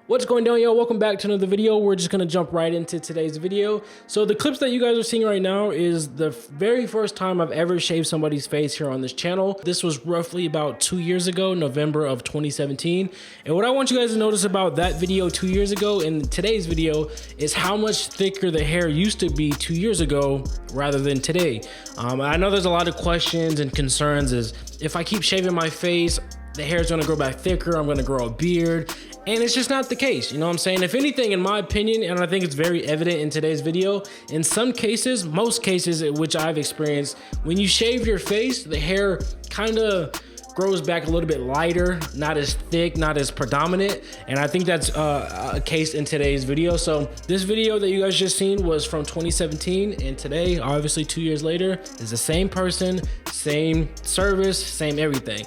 What's going on, y'all? Welcome back to another video. We're just gonna jump right into today's video. So the clips that you guys are seeing right now is the very first time I've ever shaved somebody's face here on this channel. This was roughly about 2 years ago, November of 2017. And what I want you guys to notice about that video 2 years ago and today's video is how much thicker the hair used to be 2 years ago rather than today. I know there's a lot of questions and concerns is if I keep shaving my face, the hair is gonna grow back thicker, I'm gonna grow a beard. And it's just not the case, you know what I'm saying? If anything, in my opinion, and I think it's very evident in today's video, in some cases, most cases which I've experienced, when you shave your face, the hair kind of grows back a little bit lighter, not as thick, not as predominant. And I think that's a case in today's video. So this video that you guys just seen was from 2017, and today, obviously 2 years later, is the same person, same service, same everything.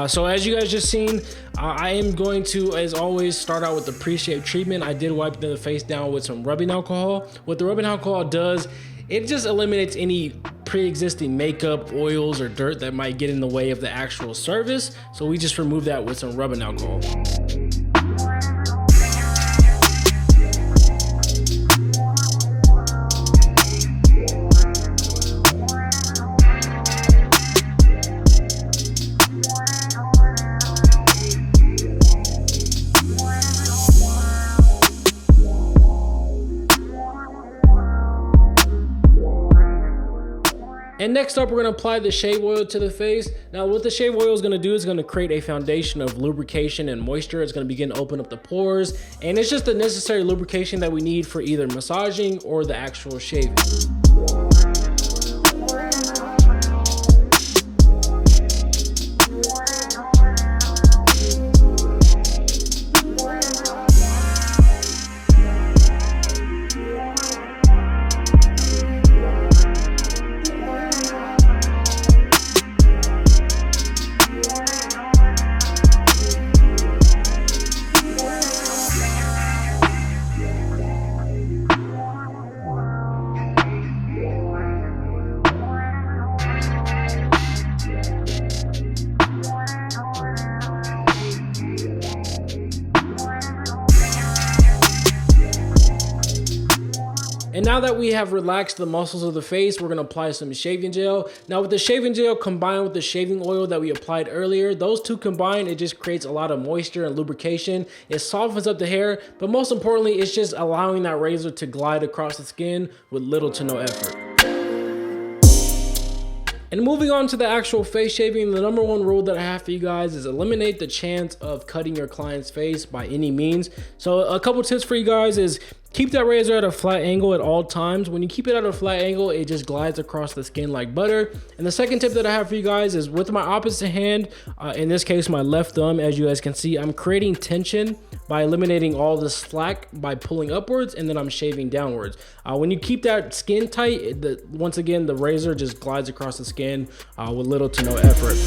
So as you guys just seen, I am going to, as always, start out with the pre-shave treatment. I did wipe the face down with some rubbing alcohol. What the rubbing alcohol does, it just eliminates any pre-existing makeup, oils, or dirt that might get in the way of the actual service. So we just remove that with some rubbing alcohol. And next up, we're gonna apply the shave oil to the face. Now, what the shave oil is gonna do is gonna create a foundation of lubrication and moisture. It's gonna begin to open up the pores, and it's just the necessary lubrication that we need for either massaging or the actual shaving. And now that we have relaxed the muscles of the face, we're gonna apply some shaving gel. Now with the shaving gel combined with the shaving oil that we applied earlier, those two combined, it just creates a lot of moisture and lubrication. It softens up the hair, but most importantly, it's just allowing that razor to glide across the skin with little to no effort. And moving on to the actual face shaving, the number one rule that I have for you guys is eliminate the chance of cutting your client's face by any means. So a couple tips for you guys is keep that razor at a flat angle at all times. When you keep it at a flat angle, it just glides across the skin like butter. And the second tip that I have for you guys is with my opposite hand, in this case, my left thumb, as you guys can see, I'm creating tension by eliminating all the slack by pulling upwards, and then I'm shaving downwards. When you keep that skin tight, once again, the razor just glides across the skin with little to no effort.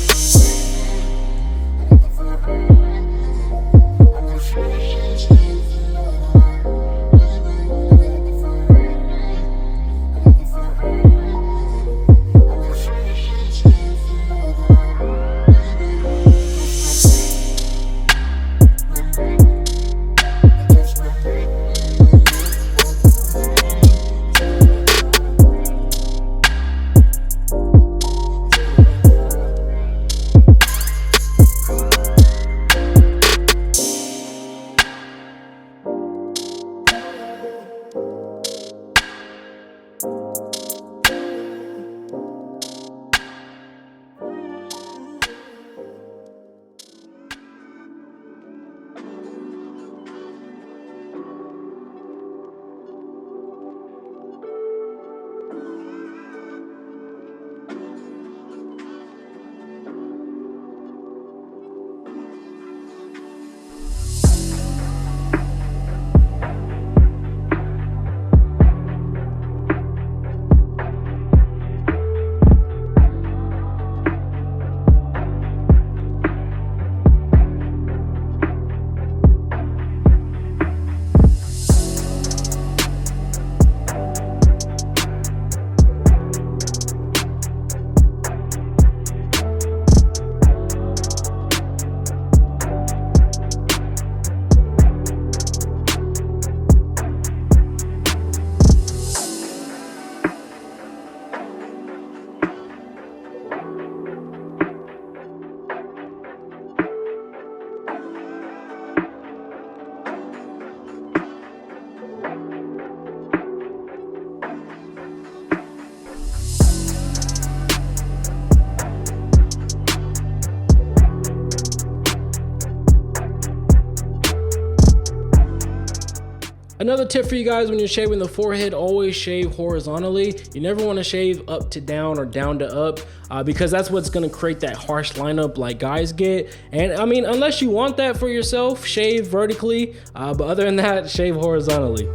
Another tip for you guys: when you're shaving the forehead, always shave horizontally. You never want to shave up to down or down to up, because that's what's going to create that harsh lineup like guys get. And I mean, unless you want that for yourself, shave vertically, but other than that, shave horizontally.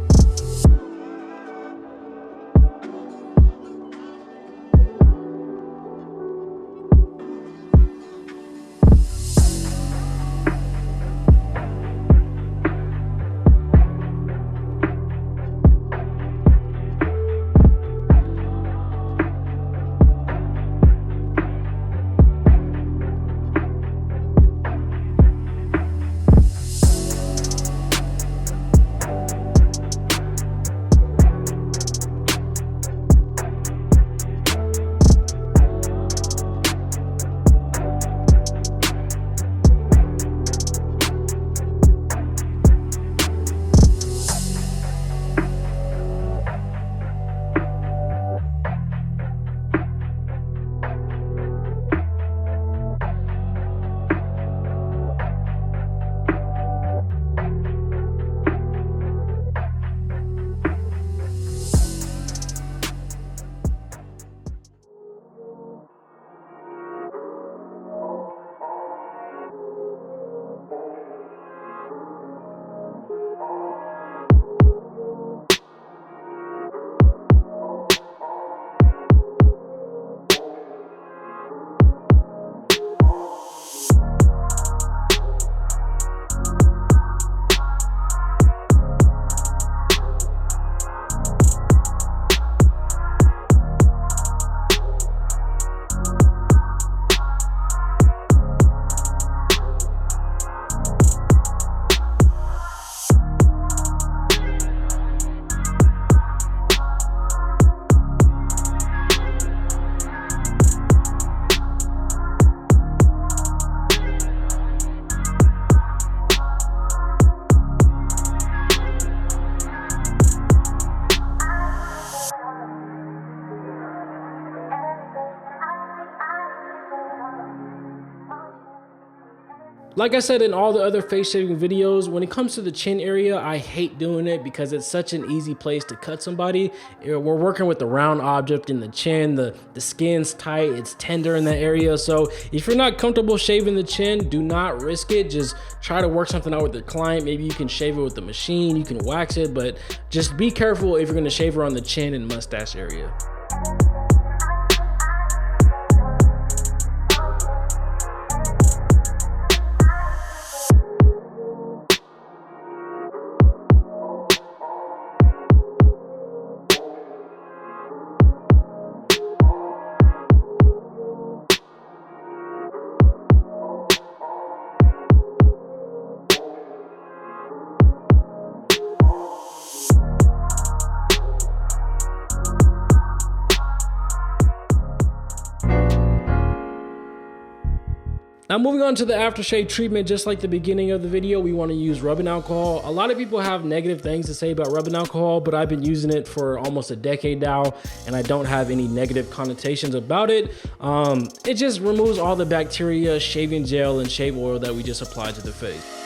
Like I said in all the other face shaving videos, when it comes to the chin area, I hate doing it because it's such an easy place to cut somebody. We're working with the round object in the chin, the skin's tight, it's tender in that area. So if you're not comfortable shaving the chin, do not risk it. Just try to work something out with your client. Maybe you can shave it with the machine, you can wax it, but just be careful if you're gonna shave her on the chin and mustache area. Now moving on to the aftershave treatment, just like the beginning of the video, we want to use rubbing alcohol. A lot of people have negative things to say about rubbing alcohol, but I've been using it for almost a decade now, and I don't have any negative connotations about it. It just removes all the bacteria, shaving gel, and shave oil that we just applied to the face.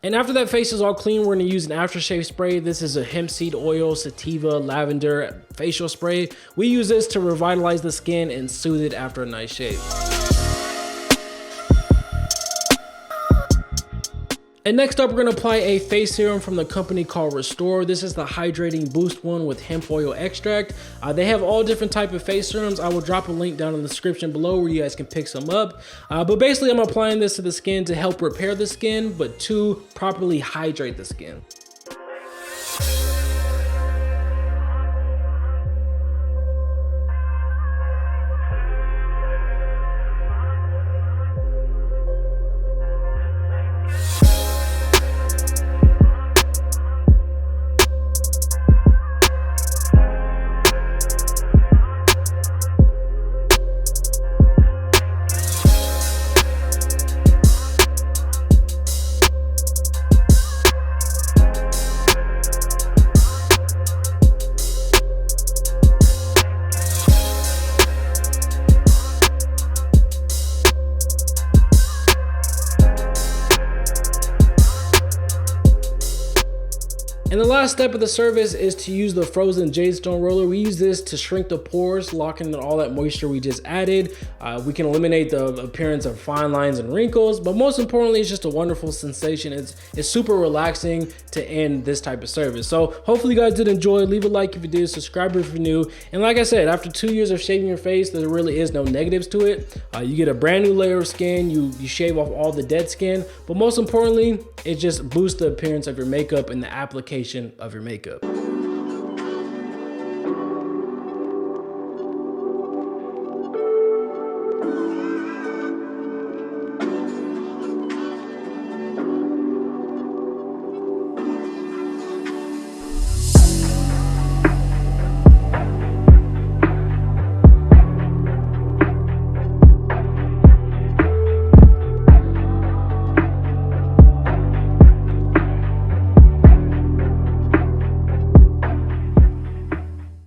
And after that face is all clean, we're gonna use an aftershave spray. This is a hemp seed oil, sativa, lavender facial spray. We use this to revitalize the skin and soothe it after a nice shave. And next up, we're gonna apply a face serum from the company called RESTOOR. This is the Hydrating Boost one with hemp oil extract. They have all different type of face serums. I will drop a link down in the description below where you guys can pick some up. But basically, I'm applying this to the skin to help repair the skin, but to properly hydrate the skin. And the last step of the service is to use the frozen jade stone roller. We use this to shrink the pores, locking in all that moisture we just added. We can eliminate the appearance of fine lines and wrinkles, but most importantly, it's just a wonderful sensation. It's super relaxing to end this type of service. So hopefully you guys did enjoy. Leave a like if you did, subscribe if you're new. And like I said, after 2 years of shaving your face, there really is no negatives to it. You get a brand new layer of skin, you shave off all the dead skin, but most importantly, it just boosts the appearance of your makeup and the application of your makeup.